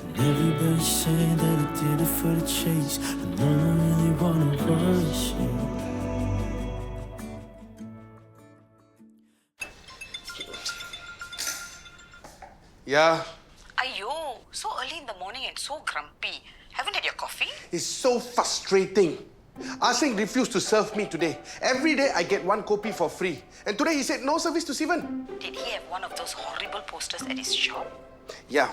And everybody's saying that I did it for the chase, but no one really wanna rush you. Yeah? Ayo, so early in the morning and so grumpy. Haven't had your coffee? It's so frustrating. Asing refused to serve me today. Every day I get one kopi for free. And today he said no service to Sivan. Did he have one of those horrible posters at his shop? Yeah.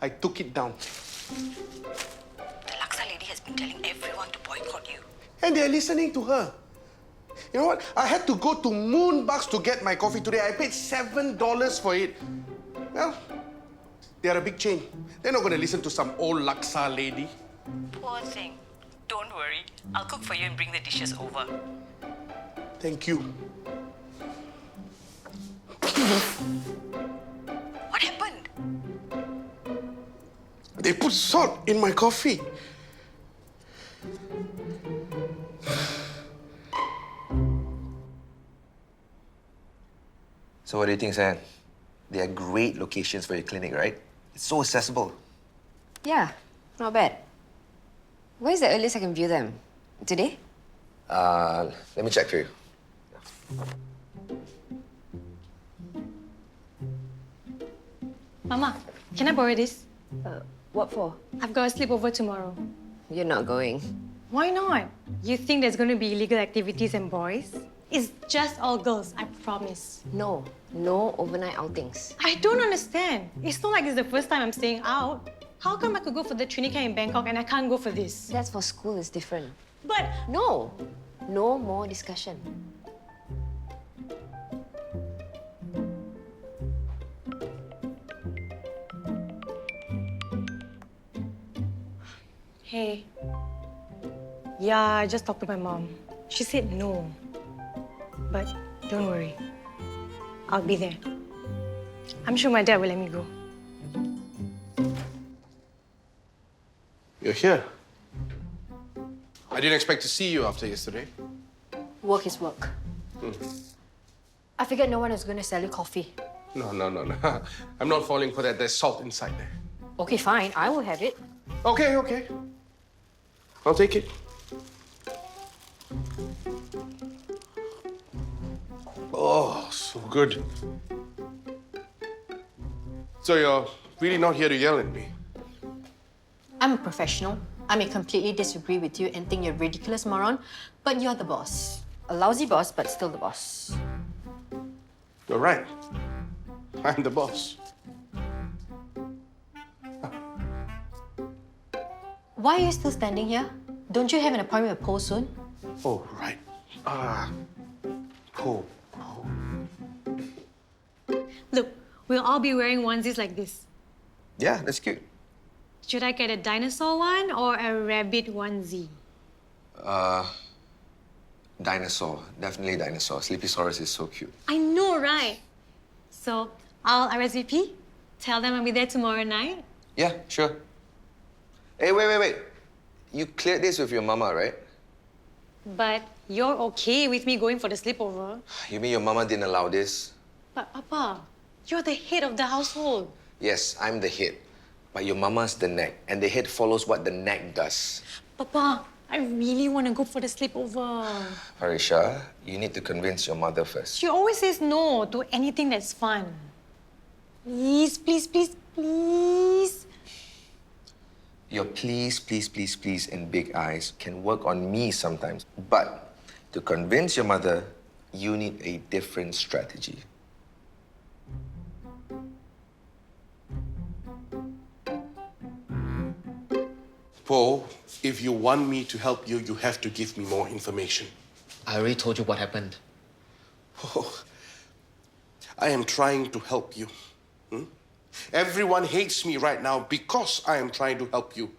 I took it down. The Laksa lady has been telling everyone to boycott you. And they're listening to her. You know what? I had to go to Moonbucks to get my coffee today. I paid $7 for it. Well, they are a big chain. They're not going to listen to some old Laksa lady. Poor thing. Don't worry. I'll cook for you and bring the dishes over. Thank you. What happened? They put salt in my coffee. So what do you think, Sam? They are great locations for your clinic, right? It's so accessible. Yeah, not bad. When's the earliest I can view them? Today? Let me check for you. Mama, can I borrow this? What for? I've got a sleepover tomorrow. You're not going. Why not? You think there's going to be illegal activities and boys? It's just all girls, I promise. No, no overnight outings. I don't understand. It's not like it's the first time I'm staying out. How come I could go for the training camp in Bangkok and I can't go for this? That's for school, it's different. But No, no more discussion. hey, yeah, I just talked to my mom. She said no. But don't worry. I'll be there. I'm sure my dad will let me go. You're here. I didn't expect to see you after yesterday. Work is work. I figured no one was going to sell you coffee. No. I'm not falling for that. There's salt inside there. Okay, fine. I will have it. Okay. I'll take it. Oh, so good. So you're really not here to yell at me? I'm a professional. I may completely disagree with you and think you're a ridiculous moron, but you're the boss. A lousy boss, but still the boss. You're right. I'm the boss. Why are you still standing here? Don't you have an appointment with Poh soon? Oh, right. Poh. Look, we'll all be wearing onesies like this. Yeah, that's cute. Should I get a dinosaur one or a rabbit onesie? Dinosaur. Definitely dinosaur. Sleepysaurus is so cute. I know, right? So, I'll RSVP. Tell them I'll be there tomorrow night. Yeah, sure. Hey, wait. You cleared this with your mama, right? But you're okay with me going for the sleepover. You mean your mama didn't allow this? But Papa, you're the head of the household. Yes, I'm the head. But your mama's the neck, and the head follows what the neck does. Papa, I really want to go for the sleepover. Farisha, you need to convince your mother first. She always says no to anything that's fun. Please. Your please, and big eyes can work on me sometimes. But to convince your mother, you need a different strategy. Poh, if you want me to help you, you have to give me more information. I already told you what happened. Oh, I am trying to help you. Everyone hates me right now because I am trying to help you.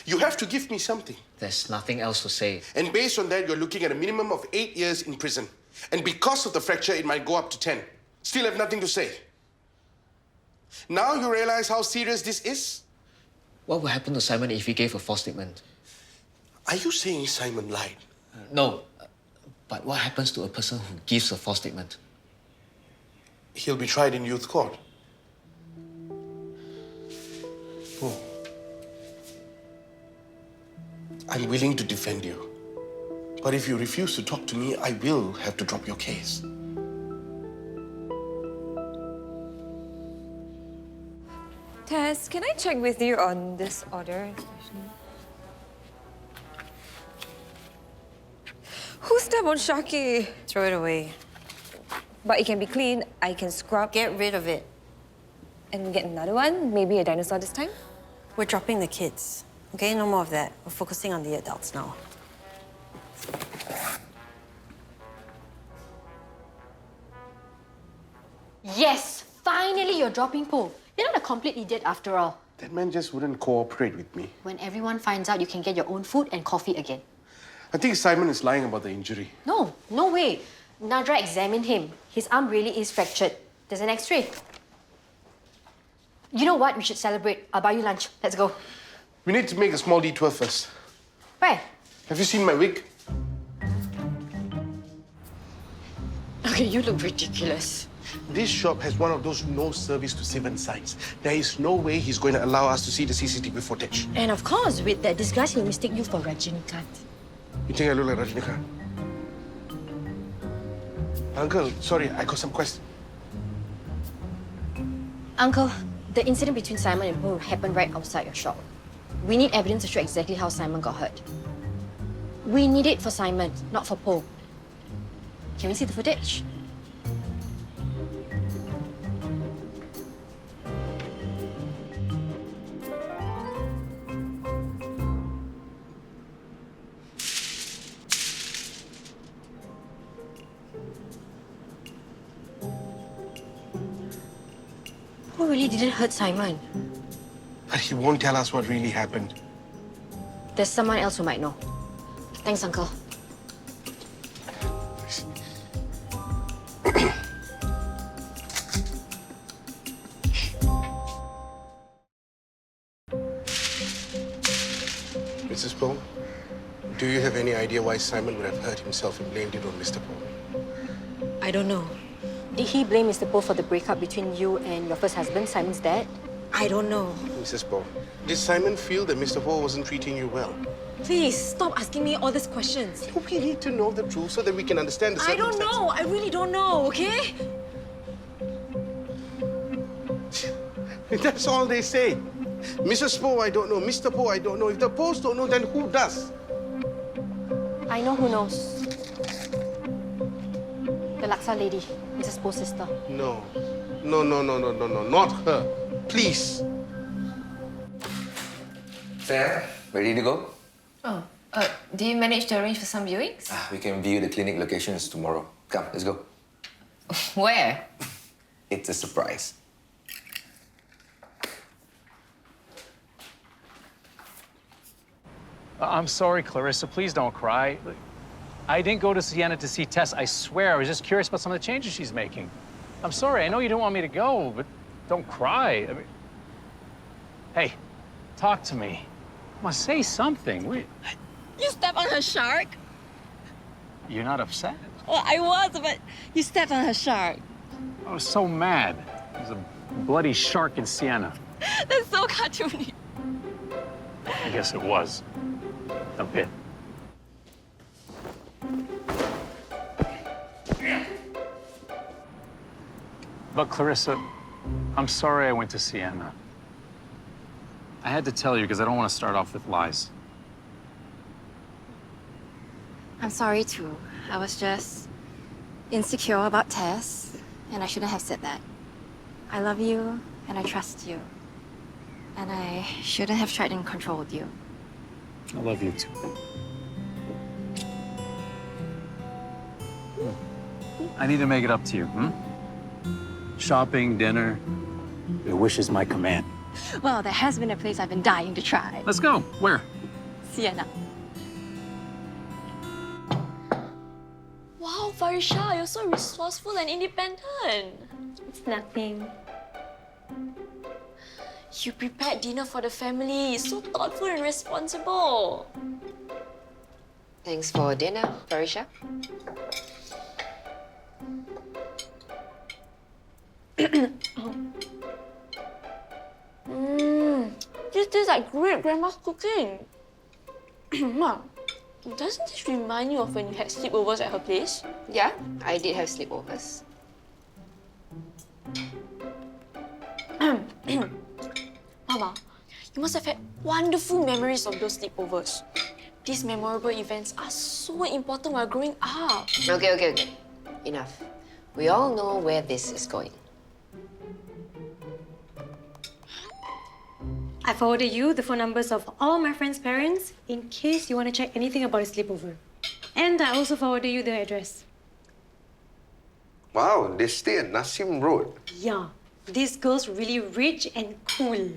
You have to give me something. There's nothing else to say. And based on that, you're looking at a minimum of 8 years in prison. And because of the fracture, it might go up to 10. Still have nothing to say. Now you realize how serious this is? What will happen to Simon if he gave a false statement? Are you saying Simon lied? No. But what happens to a person who gives a false statement? he'll be tried in youth court. Oh. I'm willing to defend you. But if you refuse to talk to me, I will have to drop your case. Tess, can I check with you on this order? Who stepped on Shaki? Throw it away. But it can be clean. I can scrub Get rid of it. and get another one. Maybe a dinosaur this time. We're dropping the kids. Okay, no more of that. We're focusing on the adults now. Yes, finally you're dropping Poh. You're not a complete idiot after all. That man just wouldn't cooperate with me. When everyone finds out, you can get your own food and coffee again. I think Simon is lying about the injury. No, no way. Nadrah examined him. His arm really is fractured. There's an X-ray. You know what? We should celebrate. I'll buy you lunch. Let's go. We need to make a small detour first. Where? Have you seen my wig? Okay, you look ridiculous. This shop has one of those no service to Sivan signs. There is no way he's going to allow us to see the CCTV footage. And of course, with that disguise, he'll mistake you for Rajinikanth. You think I look like Rajinikanth? Uncle, sorry, I got some questions. Uncle, the incident between Simon and Poh happened right outside your shop. We need evidence to show exactly how Simon got hurt. We need it for Simon, not for Poh. Can we see the footage? Poh really didn't hurt Simon. But he won't tell us what really happened. There's someone else who might know. Thanks, Uncle. Mrs. Poh, do you have any idea why Simon would have hurt himself and blamed it on Mr. Poh? I don't know. Did he blame Mr. Poh for the breakup between you and your first husband, Simon's dad? I don't know. Mrs. Poh, did Simon feel that Mr. Poh wasn't treating you well? Please, stop asking me all these questions. We need to know the truth so that we can understand the I don't circumstances. know. I really don't know, okay? That's all they say. Mrs. Poh, I don't know. Mr. Poh, I don't know. If the Pohs don't know, then who does? I know who knows. The Laksa lady, Mrs. Po's sister. No. No, not her. Please. Fair? Ready to go? Oh, do you manage to arrange for some viewings? We can view the clinic locations tomorrow. Come, let's go. Where? It's a surprise. I'm sorry, Clarissa. Please don't cry. I didn't go to Sienna to see Tess. I swear. I was just curious about some of the changes she's making. I'm sorry. I know you don't want me to go, but don't cry. I mean, hey, talk to me. Come on, say something. You stepped on her shark? You're not upset? Well, I was, but you stepped on her shark. I was so mad. There's a bloody shark in Sienna. That's so cartoony. I guess it was. A bit. But Clarissa, I'm sorry I went to Sienna. I had to tell you because I don't want to start off with lies. I'm sorry too. I was just insecure about Tess, and I shouldn't have said that. I love you, and I trust you. And I shouldn't have tried and controlled you. I love you too. I need to make it up to you, Shopping, dinner, your wish is my command. Well, there has been a place I've been dying to try. Let's go. Where? Sienna. Wow, Farisha, you're so resourceful and independent. It's nothing. You prepared dinner for the family. So thoughtful and responsible. Thanks for dinner, Farisha. This tastes like great grandma's cooking. Ma, doesn't this remind you of when you had sleepovers at her place? Yeah, I did have sleepovers. Mama, you must have had wonderful memories of those sleepovers. These memorable events are so important while growing up. Okay. Enough. We all know where this is going. I forwarded you the phone numbers of all my friends' parents in case you want to check anything about a sleepover. And I also forwarded you their address. Wow, they stay at Nasim Road. Yeah, this girl's really rich and cool.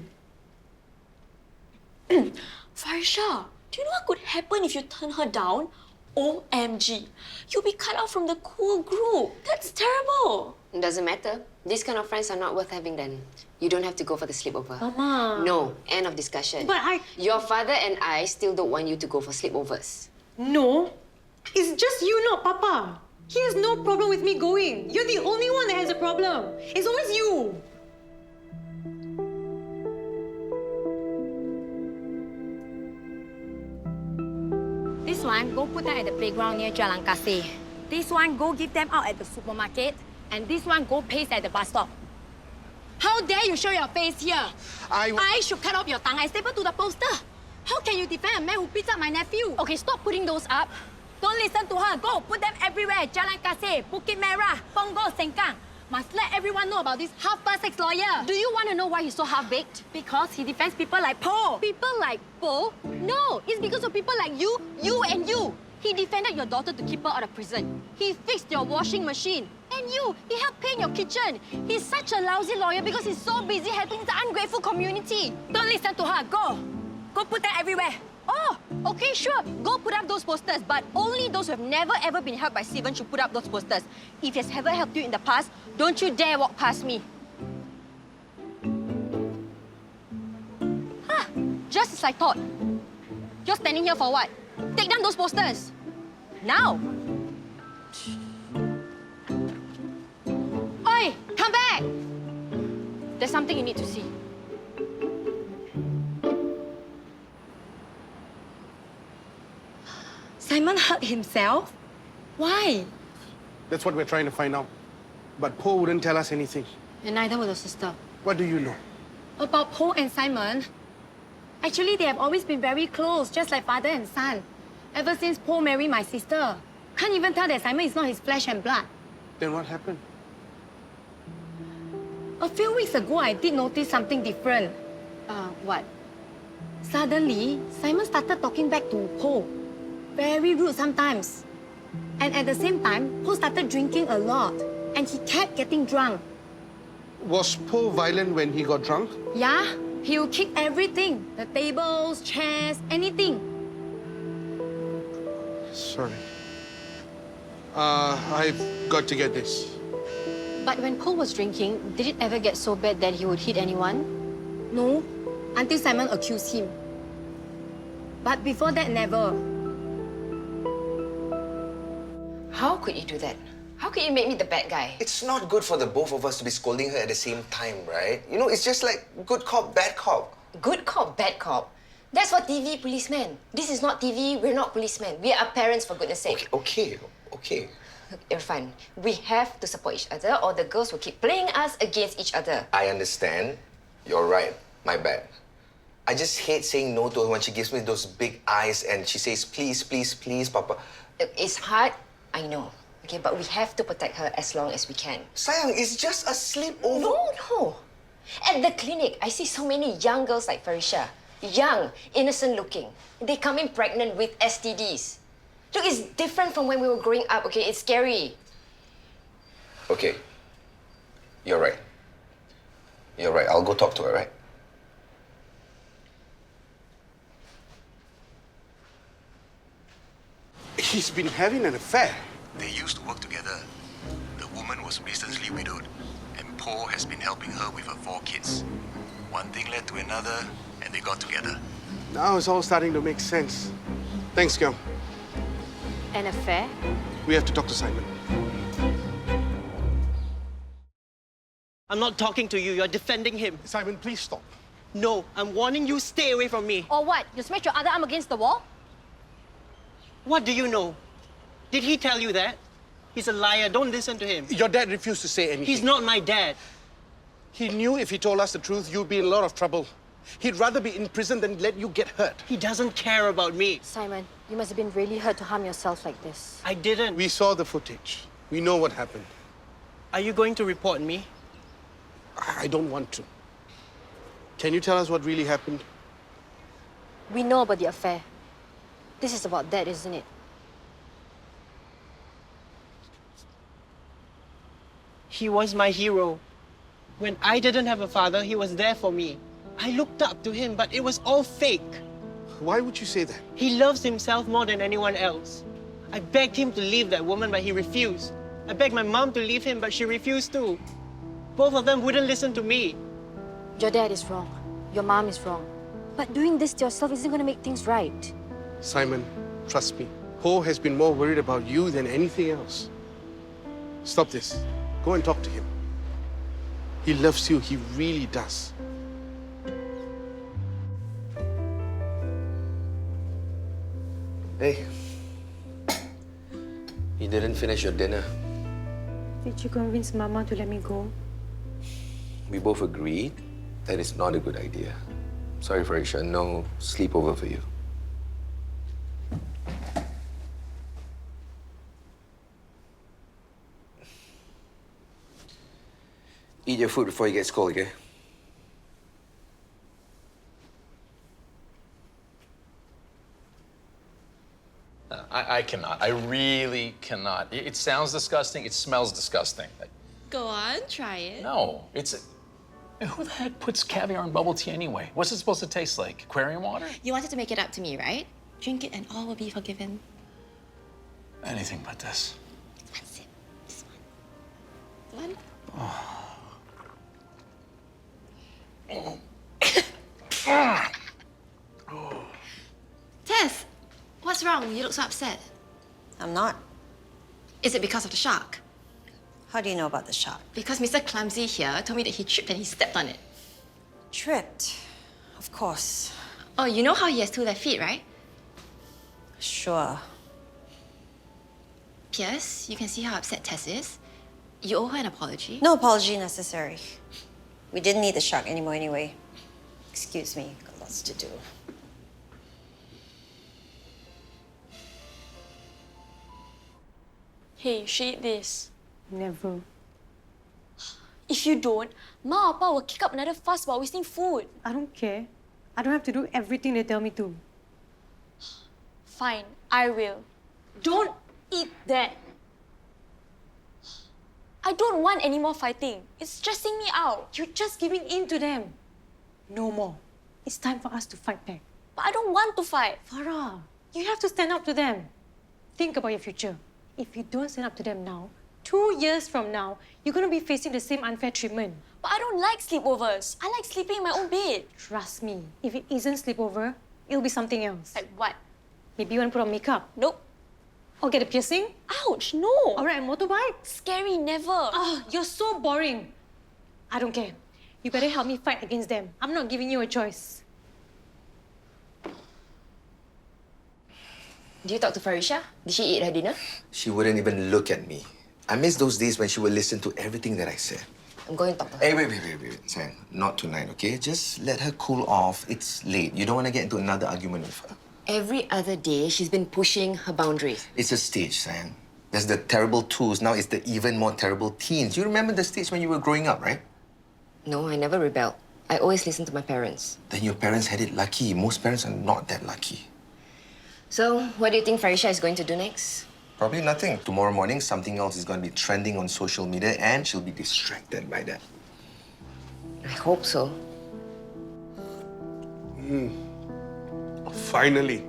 Farisha, do you know what could happen if you turn her down? OMG, you'll be cut out from the cool group. That's terrible. It doesn't matter. These kind of friends are not worth having then. You don't have to go for the sleepover. Mama. No, end of discussion. But Your father and I still don't want you to go for sleepovers. No, it's just you, not Papa. He has no problem with me going. You're the only one that has a problem. It's always you. This one, go put them at the playground near Jalan Kasih. This one, go give them out at the supermarket. And this one, go paste at the bus stop. How dare you show your face here? I should cut off your tongue and staple to the poster. How can you defend a man who beats up my nephew? Okay, stop putting those up. Don't listen to her. Go, put them everywhere. Jalan Kasih, Bukit Merah, Punggol, Sengkang. Must let everyone know about this half-past-6 lawyer. Do you want to know why he's so half-baked? Because he defends people like Poh. People like Poh? No, it's because of people like you, and you. He defended your daughter to keep her out of prison. He fixed your washing machine. And you, he helped pay in your kitchen. He's such a lousy lawyer because he's so busy helping the ungrateful community. Don't listen to her. Go. Go put them everywhere. Oh, okay, sure. Go put up those posters, but only those who have never ever been helped by Sivan should put up those posters. If he has ever helped you in the past, don't you dare walk past me. Huh, just as I thought. You're standing here for what? Take down those posters. Now. Oi, come back. There's something you need to see. Simon hurt himself? Why? That's what we're trying to find out. But Poh wouldn't tell us anything. And neither will the sister. What do you know? About Poh and Simon? Actually, they have always been very close, just like father and son. Ever since Poh married my sister. Can't even tell that Simon is not his flesh and blood. Then what happened? A few weeks ago, I did notice something different. What? Suddenly, Simon started talking back to Poh. Very rude sometimes. And at the same time, Poh started drinking a lot. And he kept getting drunk. Was Poh violent when he got drunk? Yeah, he would kick everything. The tables, chairs, anything. Sorry. I've got to get this. But when Poh was drinking, did it ever get so bad that he would hit anyone? No, until Simon accused him. But before that, never. How could you do that? How could you make me the bad guy? It's not good for the both of us to be scolding her at the same time, right? You know, it's just like good cop, bad cop. Good cop, bad cop. That's for TV policemen. This is not TV, we're not policemen. We are parents, for goodness sake. Okay. Look, Irfan, we have to support each other or the girls will keep playing us against each other. I understand. You're right. My bad. I just hate saying no to her when she gives me those big eyes and she says, please, please, please, Papa. It's hard, I know. Okay, but we have to protect her as long as we can. Sayang, it's just a sleepover. No. At the clinic, I see so many young girls like Farisha. Young, innocent looking. They come in pregnant with STDs. Look, it's different from when we were growing up, okay? It's scary. Okay. You're right. I'll go talk to her, right? He's been having an affair. They used to work together. The woman was recently widowed, and Poh has been helping her with her 4 kids. One thing led to another, and they got together. Now it's all starting to make sense. Thanks, Kyung. An affair? We have to talk to Simon. I'm not talking to you. You're defending him. Simon, please stop. No, I'm warning you, stay away from me. Or what? You smash your other arm against the wall? What do you know? Did he tell you that? He's a liar. Don't listen to him. Your dad refused to say anything. He's not my dad. He knew if he told us the truth, you'd be in a lot of trouble. He'd rather be in prison than let you get hurt. He doesn't care about me. Simon, you must have been really hurt to harm yourself like this. I didn't. We saw the footage. We know what happened. Are you going to report me? I don't want to. Can you tell us what really happened? We know about the affair. This is about that, isn't it? He was my hero. When I didn't have a father, he was there for me. I looked up to him, but it was all fake. Why would you say that? He loves himself more than anyone else. I begged him to leave that woman, but he refused. I begged my mom to leave him, but she refused too. Both of them wouldn't listen to me. Your dad is wrong. Your mom is wrong. But doing this to yourself isn't going to make things right. Simon, trust me. Poh has been more worried about you than anything else. Stop this. Go and talk to him. He loves you. He really does. Hey. You didn't finish your dinner. Did you convince Mama to let me go? We both agreed that it's not a good idea. Sorry, Farisha, no sleepover for you. Eat your food before you get cold, okay? I cannot. I really cannot. It sounds disgusting. It smells disgusting. Go on, try it. No, who the heck puts caviar in bubble tea anyway? What's it supposed to taste like? Aquarium water? You wanted to make it up to me, right? Drink it and all will be forgiven. Anything but this. One sip. This one. Tess, what's wrong? You look so upset. I'm not. Is it because of the shark? How do you know about the shark? Because Mr. Clumsy here told me that he tripped and he stepped on it. Tripped? Of course. Oh, you know how he has 2 left feet, right? Sure. Pierce, you can see how upset Tess is. You owe her an apology. No apology necessary. We didn't need the shark anymore anyway. Excuse me, got lots to do. Hey, you should eat this. Never. If you don't, Ma or Pa will kick up another fuss about wasting food. I don't care. I don't have to do everything they tell me to. Fine, I will. Don't eat that. I don't want any more fighting. It's stressing me out. You're just giving in to them. No more. It's time for us to fight back. But I don't want to fight. Farah, you have to stand up to them. Think about your future. If you don't stand up to them now, 2 years from now, you're going to be facing the same unfair treatment. But I don't like sleepovers. I like sleeping in my own bed. Trust me, if it isn't sleepover, it'll be something else. Like what? Maybe you want to put on makeup. Nope. Or get a piercing. Ouch, no. Or ride a motorbike. Scary, never. Oh, you're so boring. I don't care. You better help me fight against them. I'm not giving you a choice. Did you talk to Farisha? Did she eat her dinner? She wouldn't even look at me. I miss those days when she would listen to everything that I said. I'm going to talk to her. Hey, wait. Sayang, not tonight, okay? Just let her cool off. It's late. You don't want to get into another argument with her. Every other day, she's been pushing her boundaries. It's a stage, Sayang. There's the terrible twos. Now it's the even more terrible teens. You remember the stage when you were growing up, right? No, I never rebelled. I always listened to my parents. Then your parents had it lucky. Most parents are not that lucky. So, what do you think Farisha is going to do next? Probably nothing. Tomorrow morning, something else is going to be trending on social media and she'll be distracted by that. I hope so. Finally,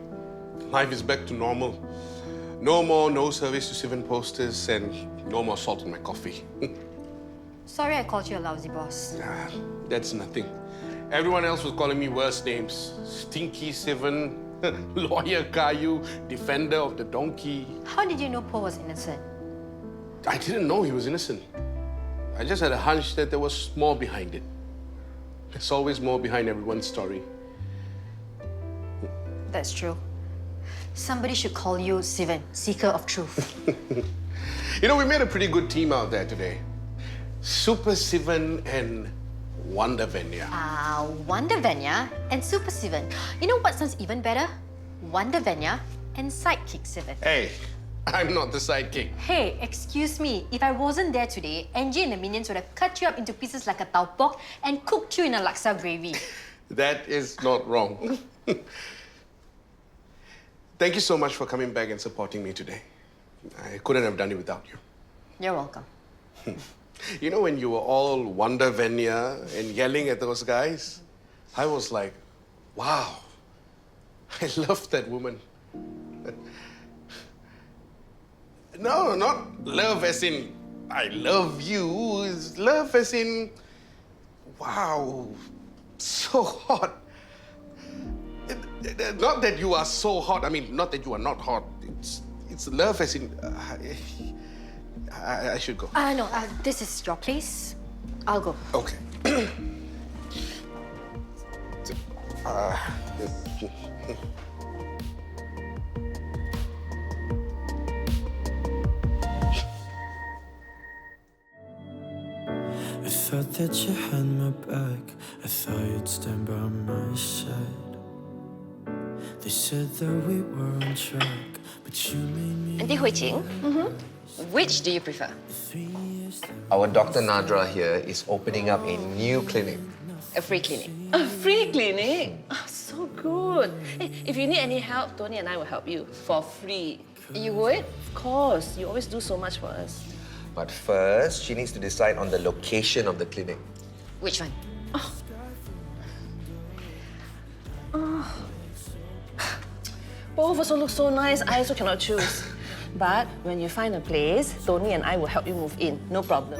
life is back to normal. No more no service to Sivan posters and no more salt in my coffee. Sorry I called you a lousy boss. That's nothing. Everyone else was calling me worse names. Stinky Sivan, Lawyer Caillou, Defender of the Donkey. How did you know Poh was innocent? I didn't know he was innocent. I just had a hunch that there was more behind it. There's always more behind everyone's story. That's true. Somebody should call you Sivan, seeker of truth. You know, we made a pretty good team out there today. Super Sivan and Wonder Venya. Wonder Venya and Super Sivan. You know what sounds even better? Wonder Venya and Sidekick Sivan. Hey, I'm not the sidekick. Hey, excuse me. If I wasn't there today, Angie and the minions would have cut you up into pieces like a tau pok and cooked you in a laksa gravy. That is not wrong. Thank you so much for coming back and supporting me today. I couldn't have done it without you. You're welcome. You know, when you were all Wonder Venya and yelling at those guys, I was like, wow, I love that woman. No, not love as in, I love you. It's love as in, wow, so hot. Not that you are so hot. I mean, not that you are not hot. It's love as in, I should go. No, this is your place. I'll go. Okay. I thought that you had my back. I thought you'd stand by my side. They said that we were on track, but you made me. Auntie Hui Ching, which do you prefer? Our Dr. Nadrah here is opening up a new clinic. A free clinic. A free clinic? Oh, so good. Hey, if you need any help, Tony and I will help you for free. You would? Of course. You always do so much for us. But first, she needs to decide on the location of the clinic. Which one? Both also look so nice, I also cannot choose. But when you find a place, Tony and I will help you move in. No problem.